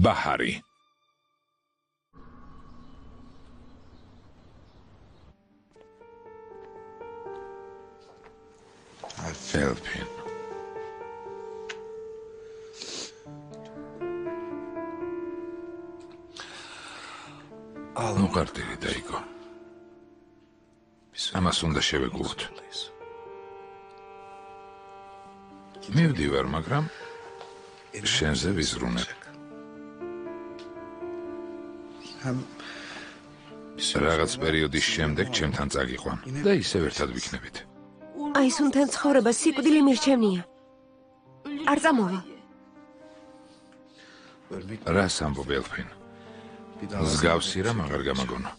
ბაჰარი. ელფინ. უყარდილი დაიგო. ამას უნდა შევეგულოთ. მივდივარ, მაგრამ შენზე ვიზრუნებ. რაღაც პერიოდის შემდეგ ჩემთან წაგიყვან და ისევ ერთად ვიქნებით. აი სუნთან ცხოვრება სიკვდილი მირჩევნია. არ წამოვა. რას ამბობ ელფინ? მსგავსი რამ აღარ გამაგონა.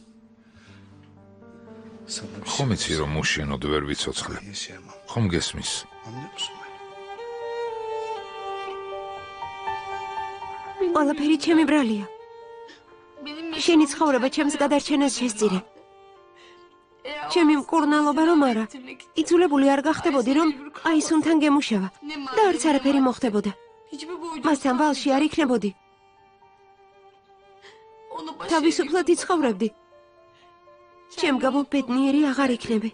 ხომ იცი რომ უშენოდ ვერ ვიცოცხლებ? ხომ გესმის? ყველაფერი ჩემი ბრალია. შენი ცხოვრება ჩემს გადარჩენას შესწირე. ჩემი მკურნალობა რომ არა, იძულებული არ გახდებოდი რომ აი სუნთან გემუშავა და არც არაფერი მოხდებოდა. მასთან ვალში არ იქნებოდი. თავისუფლად იცხოვრებდი. ჩემგაბო ბედნიერი აღარ იქნები.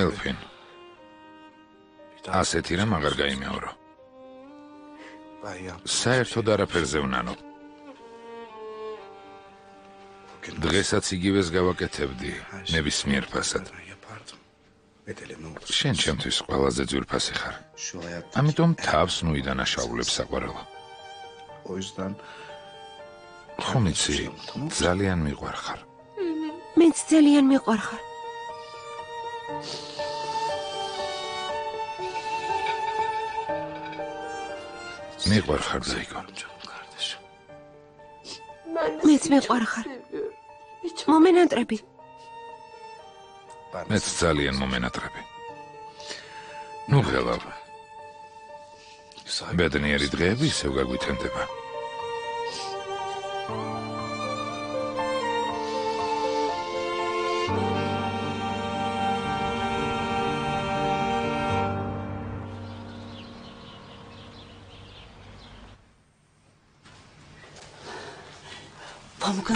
ელფინ, ასეთი რამ აღარ გაიმეორო. საერთოდ არაფერზე ვნანო. დღესაც იგივეს გავაკეთებდი, ნებისმიერ ფასად. შენ ჩემთვის ყველაზე ძვირფასი ხარ. ამიტომ თავს ნუიდან აშაულებ საყვარელო. ხომ იცი, ძალიან მიყვარხარ. მეც ძალიან მიყვარხარ. მიყვარხარ დაიგო. მეც მიყვარხარ. მომენატრები. მეც ძალიან მომენატრები. ნუ ღელავ. ბედნიერი დღეები ისევ გაგვითენდება.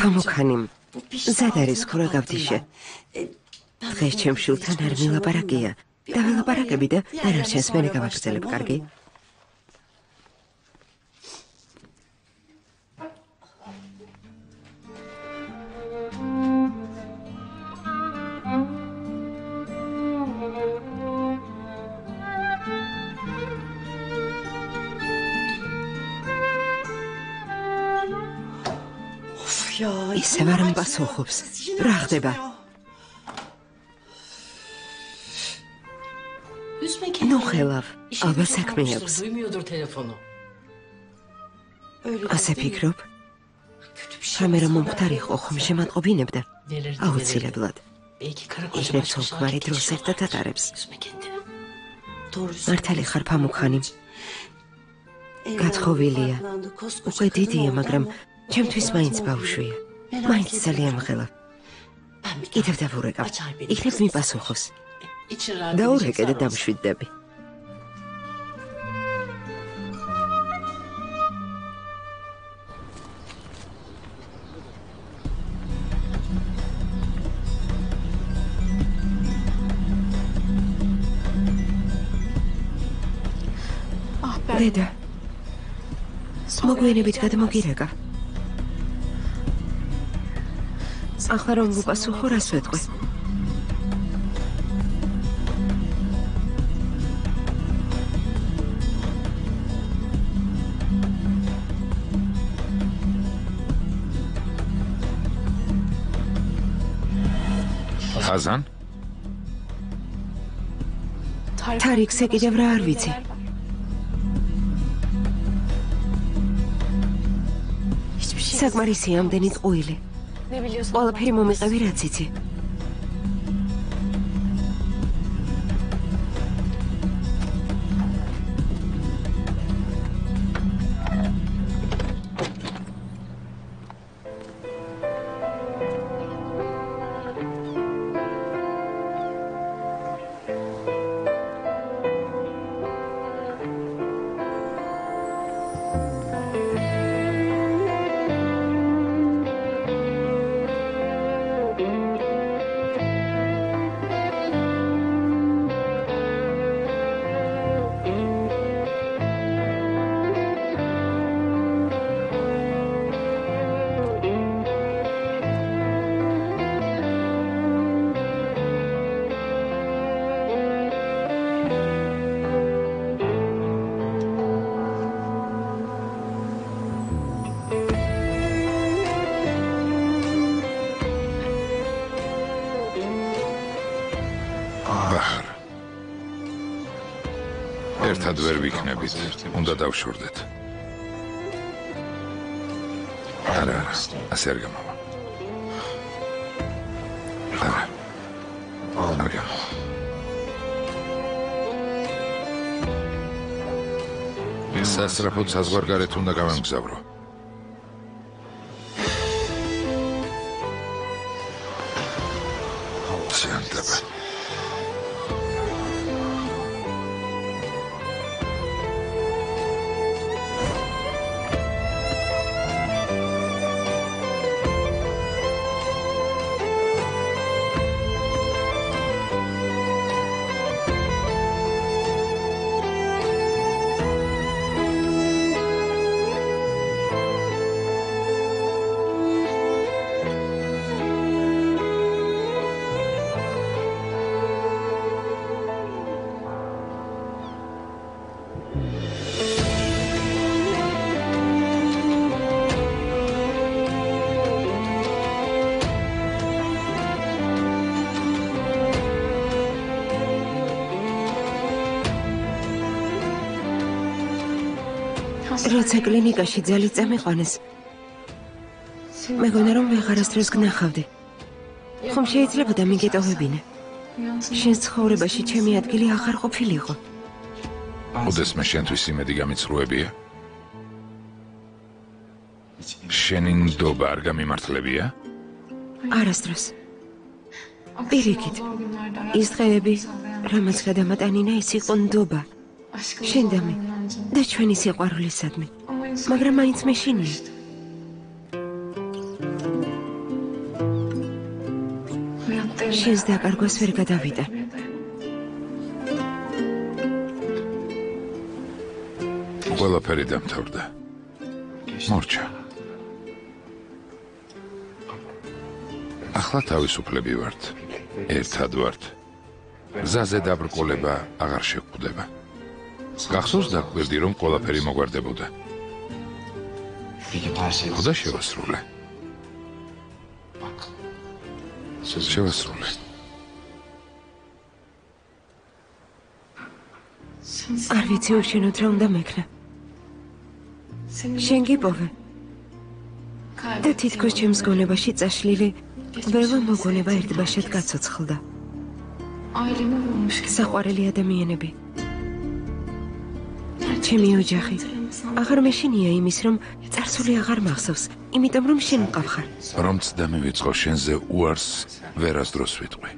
Pamukhanim, zad არის ხურა გავდიშე. დღეს ჩემ შვილთან არ ვილაპარაკია. დავილაპარაკები და არ არჩენს მე გავაგრძელებ, კარგი? ისევ არ მპასუხობს. რა ხდება? ნუ ხელავ, ალბათ საქმე აქვს. ასე ფიქრობ? კამერა მომხდარიყო, ხომ შემატყობინებდა? აუცილებლად. იქნებ ცოლ-ქმარი დროს ერთად ატარებს. მართალი ხარ, Pamukhanim. გათხოვილია. უკვე დიდია, მაგრამ ჩემთვის მაინც ბავშვია. მაინც ძალიან მღელა. კიდევ დავურეკავ. იქნებ მიპასუხოს. დაურეკე და დამშვიდდები. დედა, მოგვიანებით გადმოგირეკავ. ახლა რომ ვუპასუხო, რას ვეთქვი? ხაზან? თარიქზე კიდევ რა არ ვიცი. საკმარისია ამდენი ტყუილი. ყველაფერი მომიყევი, რაც იცი. ერთად ვერ ვიქნებით, უნდა დავშორდეთ. არა, ასე არ გამოვა. არა, არ გამოვა. სასწრაფოდ საზღვარგარეთ უნდა გავამგზავრო. შეანდება. როცა კლინიკაში ძალით წამიყვანეს, მეგონა რომ ვეღარასდროს გნახავდი. ხომ შეიძლებოდა მიგეტოვებინე? შენს ცხოვრებაში ჩემი ადგილი აღარ ყოფილიყო. ოდესმე შენთვის იმედი გამიცხრუებია? შენი ნდობა არ გამიმართლებია? არასდროს. პირიქით, ის დღეები, რამაც გადამატანინა, ის იყო ნდობა. შენდამი და ჩვენი სიყვარულისადმი, მაგრამ მაინც მეშინია. შენს დაკარგვას ვერ გადავიტან. ყველაფერი დამთავრდა. მორჩა. ახლა თავისუფლები ვართ. ერთად ვართ. გზაზე დაბრკოლება აღარ შეგვხვდება. გახსოვს დაგვერდი რომ ყველაფერი მოგვარდებოდა. ხოდა შევასრულე. შევასრულე. არ ვიცი უშენოდ რა უნდა მექნა. შენ გიპოვე. და თითქოს ჩემს გონებაში წაშლილი ყველა მოგონება ერთბაშად გაცოცხლდა. საყვარელი ადამიანები. ჩემი ოჯახი. აღარ მეშინია იმის, რომ წარსული აღარ მახსოვს, იმიტომ რომ შენ მყავხარ. რომ წდამივიწყო შენზე უარს ვერასდროს ვიტყვი.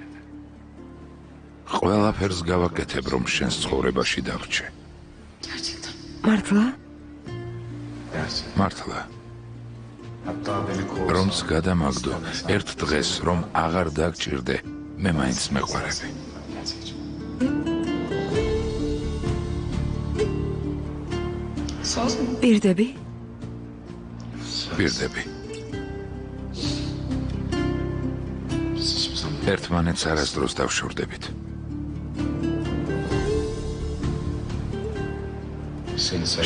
ყველაფერს გავაკეთებ, რომ შენს ცხოვრებაში დავრჩე. მართლა? მართლა. რომც გადამაგდო, ერთ დღეს, რომ აღარ დაგჭირდე, მე მაინც მეყვარები. პირდები? პირდები. ერთმანეთს არასდროს დავშორდებით.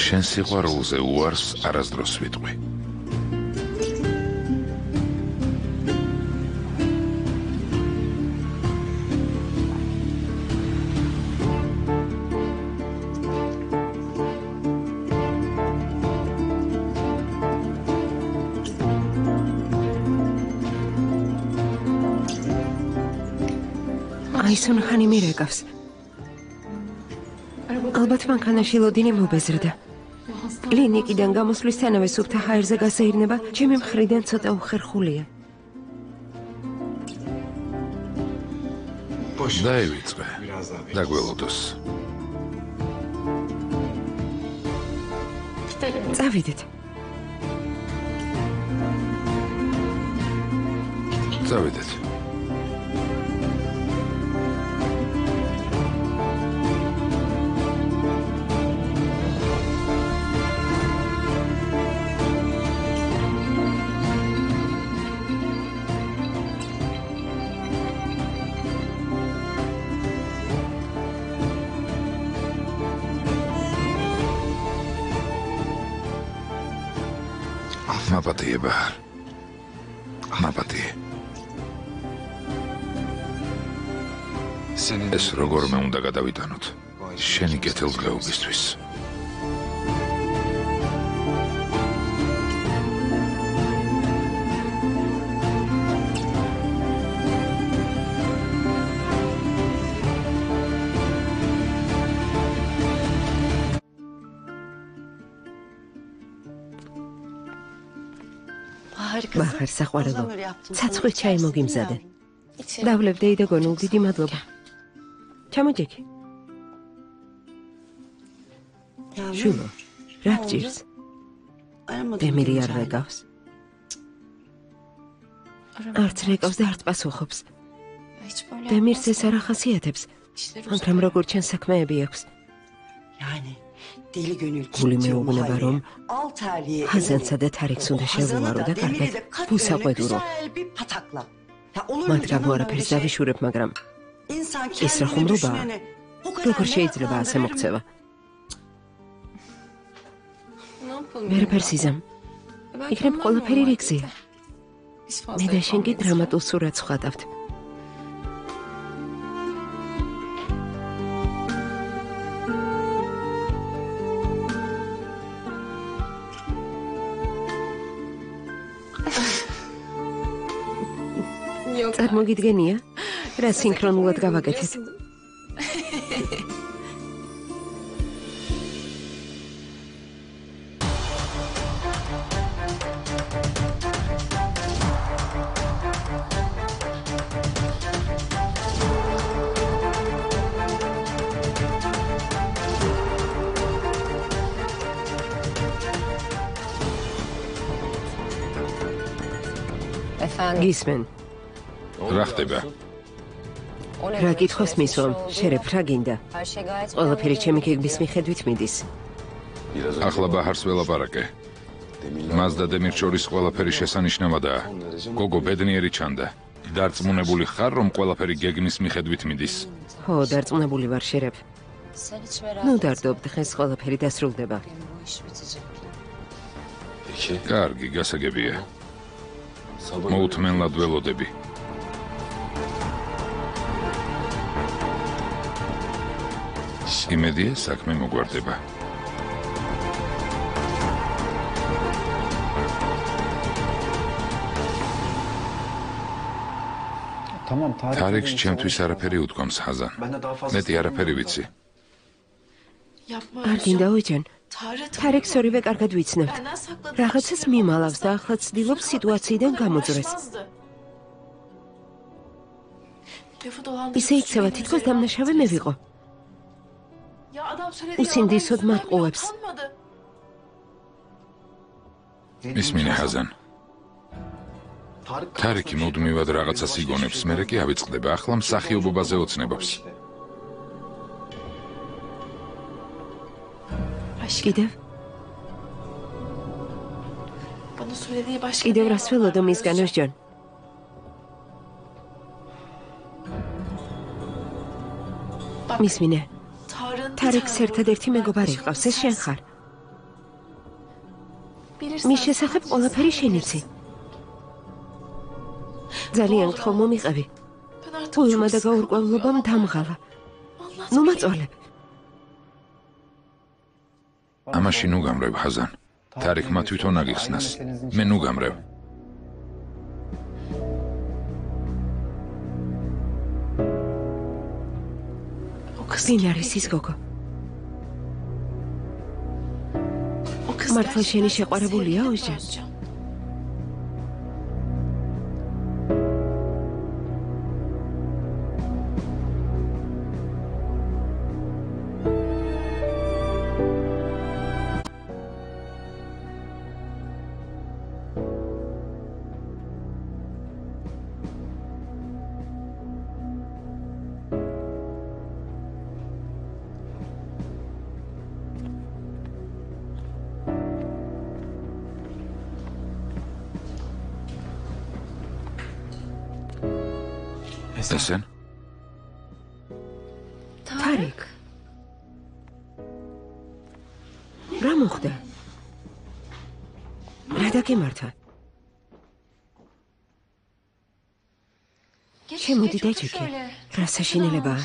შენ სიყვარულზე უარს არასდროს ვიტყვი. აისუნხანი მირეკავს. ალბათ მანქანაში ლოდინი მობეზრდა. კლინიკიდან გამოსვლისთანავე სუფთა ჰაერზე გასეირნება ჩემი მხრიდან ცოტა უხერხულია. დაივიწყე. დაგველოდოს. წავიდეთ. წავიდეთ. მაპატიე ბაჰარ. მაპატიე. ეს როგორმე უნდა გადავიტანოთ. შენი კეთილდღეობისთვის. ბახარ საყვარელო, ცაცხვით ჩაი მოგიმზადე. დავლებ დეიდა გონულ, დიდი მადლობა. ჩამოჯექი. შულო, რა გჭირს? დემირი არ რეკავს. არც რეკავს და არც პასუხობს. დემირს ეს არ ახასიათებს, მაგრამ როგორ ჩანს საქმეები აქვს. გული მეუბნება, რომ ჰაზანსა და თარიქს უნდა შევუარო და კარგად ვუსაყვედურო. მათ გამო არაფერს დავიშურებ, მაგრამ ეს რა ხუმრობაა? როგორ შეიძლება ასე მოქცევა? ვერაფერს იზამ. იქნებ ყველაფერი რიგზია. მე და შენ კი დრამატულ სურათს ვხატავთ. წარმოგიდგენია? რა სინქრონულად გავაკეთეთ. გისმენ. რა ხდება? რა კითხოს მისვამ, შერებ რა გინდა? ყველაფერი ჩემი გეგმის მიხედვით მიდის. ახლა ბაჰარს ველაპარაკე. მას და დემირ შორის ყველაფერი შესანიშნავადაა. გოგო ბედნიერი ჩანდა. დარწმუნებული ხარ, რომ ყველაფერი გეგმის მიხედვით მიდის? ხო, დარწმუნებული ვარ, შერებ. ნუ დარდობ, დღეს ყველაფერი დასრულდება. კარგი, გასაგებია. მოუთმენლად ველოდები. იმედია, საქმე მოგვარდება. თარიქს ჩემთვის არაფერი უთქვამს, ჰაზან. მეტი არაფერი ვიცი. არ გინდა უჯენ. თარიქს ორივე კარგად ვიცნებთ. რაღაცას მიმალავს და ახლა ცდილობს სიტუაციიდან გამოძრეს. ისე იქცევა, თითქოს დამნაშავე მე ვიყო. უსინდისოდ მატყუებს. ისმინე, ჰაზან. თარიქი მუდმივად რაღაცას იგონებს, მერე კი ავიწყდება, ახლა მსახიობობაზე ოცნებობს. კიდევ? კიდევ რას ველოდო მისგან, ოსჯან? მისმინე. თარიქს ერთადერთი მეგობარი ჰყავს, ეს შენ ხარ. მის შესახებ ყველაფერი შენ იცი. ძალიან გთხოვ, მომიყევი. გულმა და გაურკვევლობამ დამღალა. ნუ მაწვალებ. ამაში ნუ გამრევ, ჰაზან. თარიქმა თვითონ აგიხსნას. მე ნუ გამრევ. ვინ არის ის გოგო? მართლა შენი შეყვარებულია, ოსჯან? ესენ? თარიქ. რა მოხდა? რა დაგემართა? შემოდი დაჯექე. რა საშინელებაა?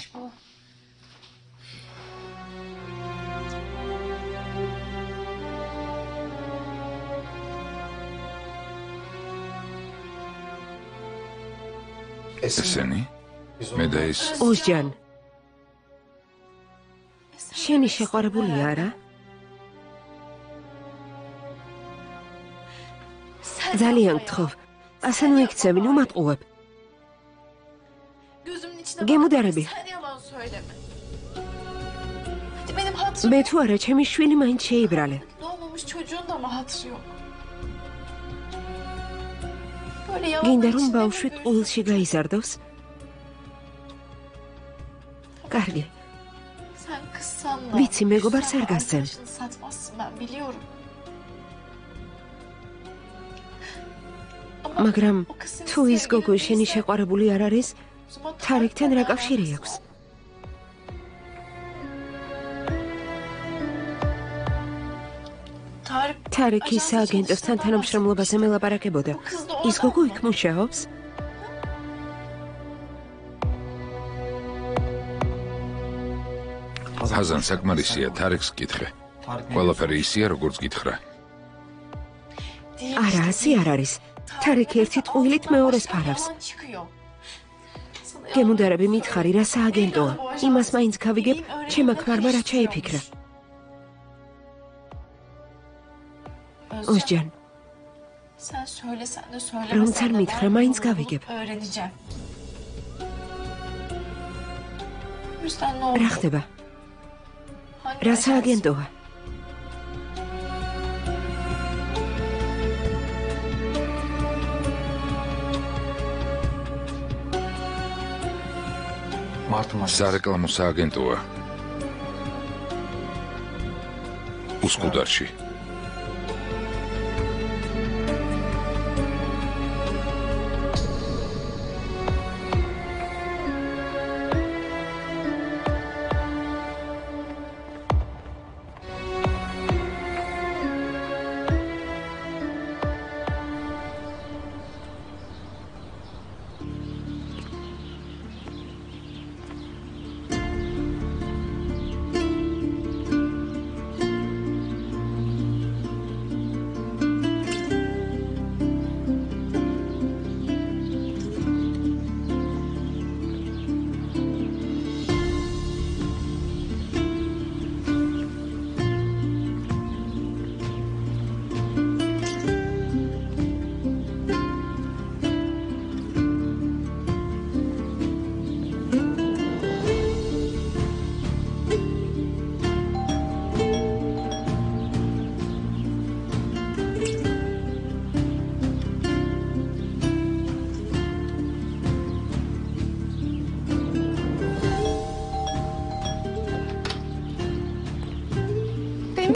ესენი? მე და ის ოსჯან, შენი შეყვარებული არა? ძალიან გთხოვ, ასე ნუ იქცევი, ნუ მატყუებ. გემუდარები. მე თუ არა, ჩემი შვილი მაინც შეიბრალე. გინდა რომ ბავშვი ტყუილში გაიზარდოს? კარგი. ვიცი, მეგობარს არ გასცემ. მაგრამ თუ ის გოგო შენი შეყვარებული არ არის, თარიქთან რა კავშირი აქვს? თარიქი სააგენტოსთან თანამშრომლობაზე მელაპარაკებოდა. ის გოგო იქ მუშაობს? ჰაზან საკმარისია, თარიქს კითხე. ყველაფერი ისეა, როგორც გითხრა. არა, ასე არ არის. თარიქი ერთი ტყუილით მეორეს ფარავს. გემუდარები მითხარი, რა სააგენტოა? იმას მაინც გავიგებ, ჩემმა ქმარმა რა ჩაიფიქრა. ოსჯან, რომც არ მითხრა, მაინც გავიგებ. რა ხდება? რა სააგენტოა? სარეკლამო სააგენტოა. უსკუდარში.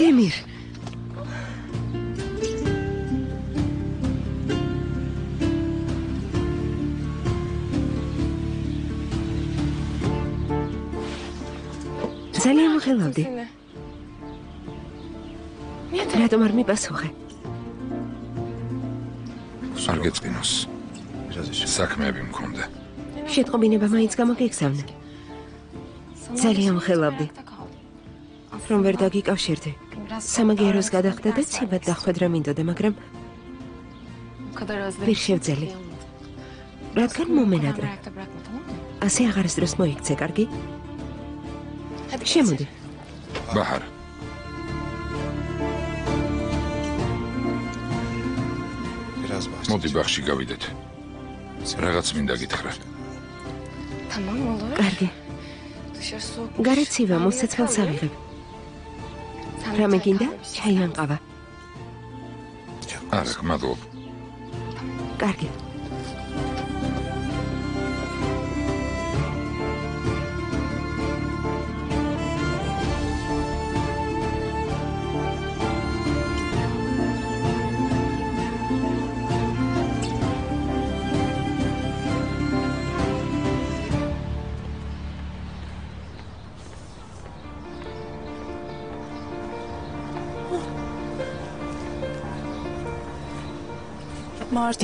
დემირ. ძალიან მოხელავდი. რატომ არ მიპასუხე? არ გეწყინოს. საქმეები მქონდა. შეტყობინება მაინც გამოგეგზავნე. ძალიან მოხელავდი. რომ ვერ დაგიკავშირდი. სამაგიეროს გადახდა და ციბად დახვედრა მინდოდა, მაგრამ ვერ შევძელი. რადგან მომენადრე. ასე აღარასდროს მოიქცე, კარგი? შემოდი. ბაჰარ. მოდი ბაღში გავიდეთ. რაღაც მინდა გითხრა. კარგი. გარეთ ცივა, მოსაცმელს ავიღებ. რამე გინდა? ჩაი ან ყავა? არა, მადლობა. კარგი.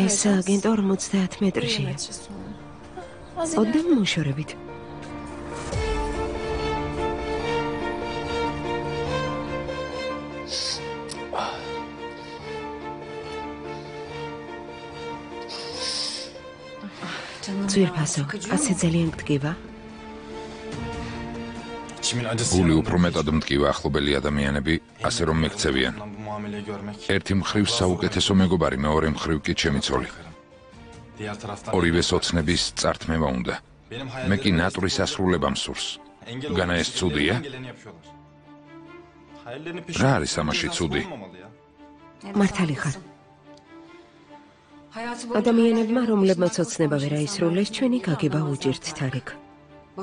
ეს სააგენტო 50 მეტრშია. ოდნავ მოშორებით. ძვირფასო, ასე ძალიან გტკივა? გული უფრო მეტად მტკივა ახლობელი ადამიანები, ასე რომ მიქცევიან. ერთი მხრივ საუკეთესო მეგობარი, მეორე მხრივ კი ჩემი ცოლი. ორივეს ოცნების წართმევა უნდა. მე კი ნატურის ასრულება მსურს. განა ეს ცუდია? რა არის ამაში ცუდი? მართალი ხარ. ადამიანებმა, რომლებმაც ოცნება ვერ აისრულეს, ჩვენი გაგება უჭირთ თარიქ.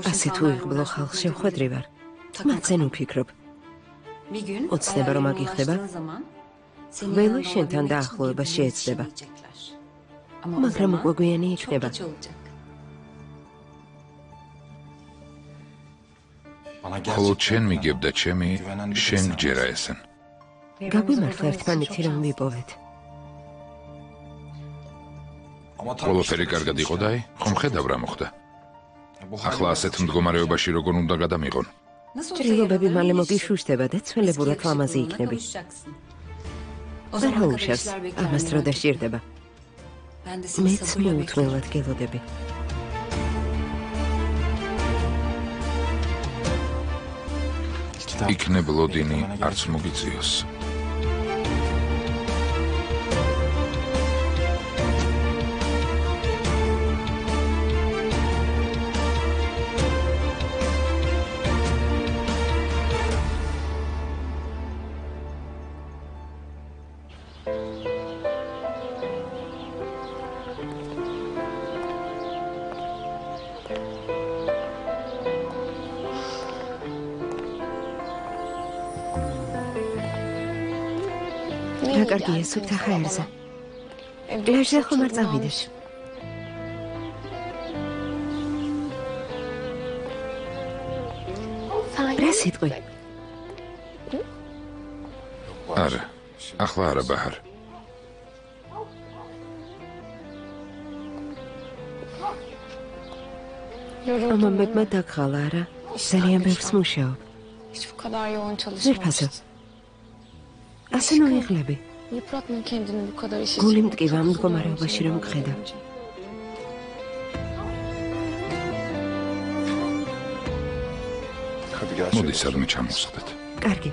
ასე თუ იღბლო ხალხს შევხვედრი ვარ, მათზე ვფიქრობ. ოცნება რომ აგიხდება, ყველა შენთან დაახლოება შეეცდება. მაგრამ უკვე გვიანი იქნება. ხოლო შენ მიგებ და ჩემი შენ გჯერა ესენ. გაგვიმართლა ერთმანეთი რომ ვიპოვეთ. ყველაფერი კარგად იყო და ხომ ხედავ რა მოხდა? ახლა ასეთ მდგომარეობაში როგორ უნდა გადამიღონ? ჭრილობები მალე მოგიშუშტება და ცველებურად ლამაზი იქნები. არა უშავს, ამას დრო დასჭირდება. მეც მიუთმელად გელოდები. იქნებ ლოდინი არც მოგიწიოს. რა კარგია სუფთა ხაერზე. პლაჟზე ხომ არ წავიდეს? რა სიტყვი? არა, ახლა არა ბაჰარ. მამამებმა დაგხალა არა? ძალიან ბევრს მუშაობ. Hiç bu kadar yoğun ძვირფასო, çalışmamıştım. ასე නොიღლები. Yıpratma kendini bu kadar iş გული için. მტკივა ამ მდგომარეობაში რომ გხედავ. მოდი სადმე ჩამოვსხდეთ. კარგი.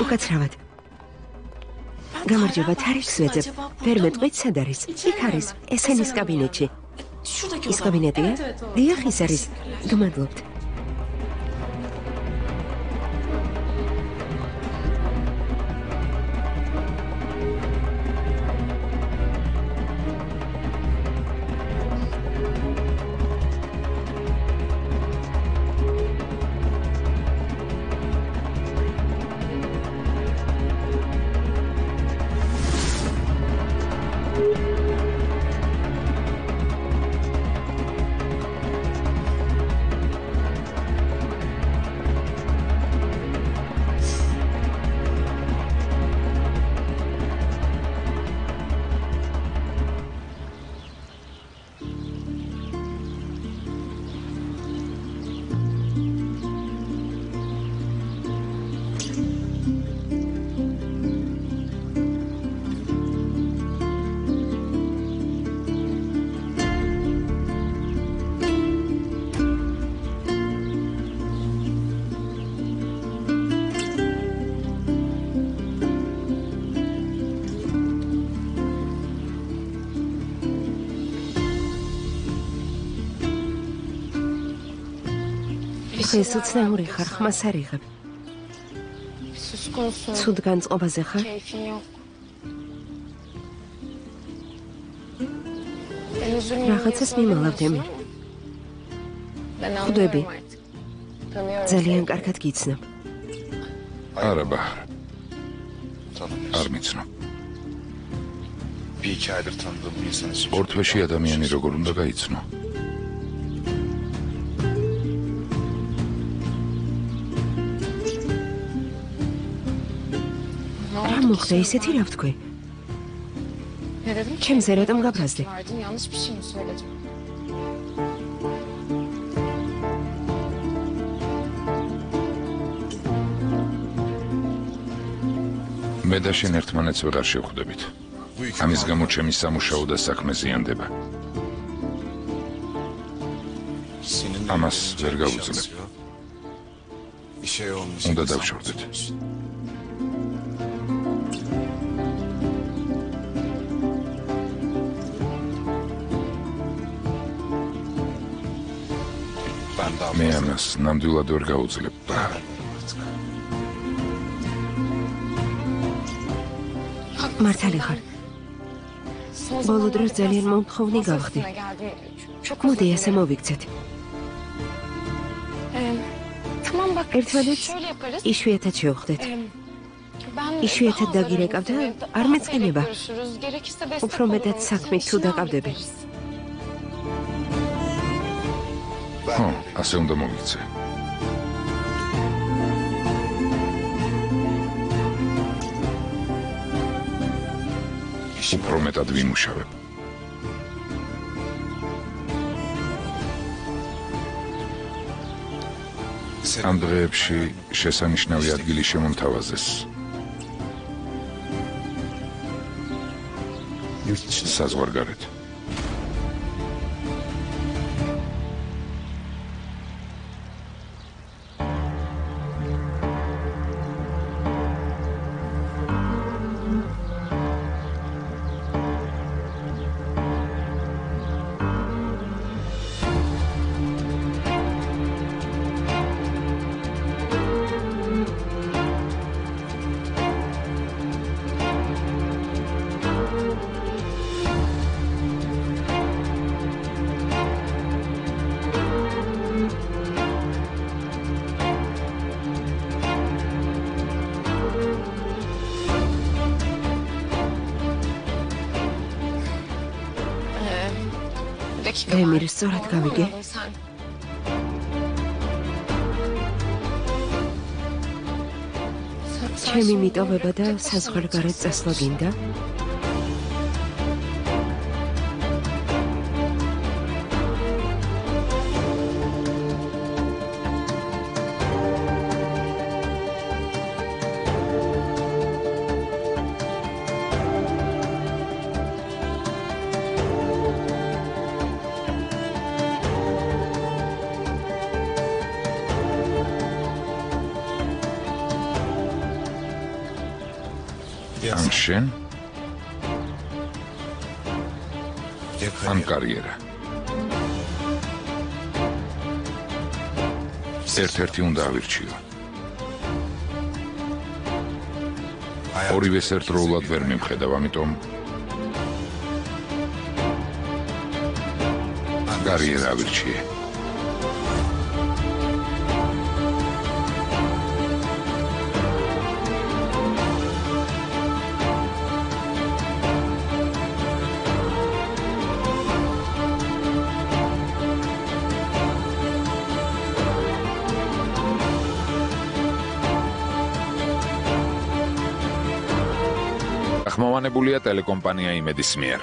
უკაცრავად. გამარჯობა, თარიქს ვეძებ. ვერ მეტყვით, სად არის? იქ არის, ესენის კაბინეტში. ის კაბინეტია? დიახ, ის არის. გმადლობთ. ეს უცნაური ხარ, ხმას არ იღებ. Söz konusu ცუდ განწყობაზე ხარ? keyfin yok. Ben üzülmeyeyim diye რაღაცას მიმალავ დემი. Ben ხვდები. anlıyorum artık. Tanıyorum ძალიან seni. კარგად გიცნობ. არა ბაჰარ. არ მიცნობ. Bir iki aydır tanıdığım bir insanı ორ თვეში ადამიანი როგორ უნდა გაიცნო? რა მოხდა ისეთი რა ვთქვი? Ne dedim ki? ჩემზე რატომ გაბრაზდი? Verdin, yanlış bir şey mi söyledim? მე და შენ ერთმანეთს ვეღარ შევხვდებით. ამის გამო ჩემი სამუშაო და საქმე ზიანდება. ამას ვერ გავუძლებ. უნდა დავშორდეთ. მე ამას ნამდვილად ვერ გავუძლებ. მართალი ხარ. ბოლო დროს ძალიან მომთხოვნი გავხდი. მოდი ასე მოვიქცეთ. Tamam bak. ერთმანეთს Şöyle yaparız. იშვიათად შევხვდეთ. Ben იშვიათად daha დაგირეკავ და hazırım. არ მეწყინება. Görüşürüz. Gerekirse destek უფრო მეტად olurum. საქმით თუ İşini დაკავდები. hallederiz. ხო, ასე უნდა მოვიქცე. უფრო მეტად ვიმუშავებ. ამ დღეებში შესანიშნავი ადგილი შემომთავაზეს. საზღვარგარეთ. Bir dakika. Emir, სწორად გავიგე? Sen. ჩემი მიტოვება და საზღვარგარეთ წასვლა გინდა? ან შენ ან კარიერა. ერთ-ერთი უნდა ავირჩიო. ორივეს ერთდროულად ვერ მივხედავ, ამიტომ კარიერა ავირჩიე. ხმოვანებულია ტელეკომპანია იმედის მიერ.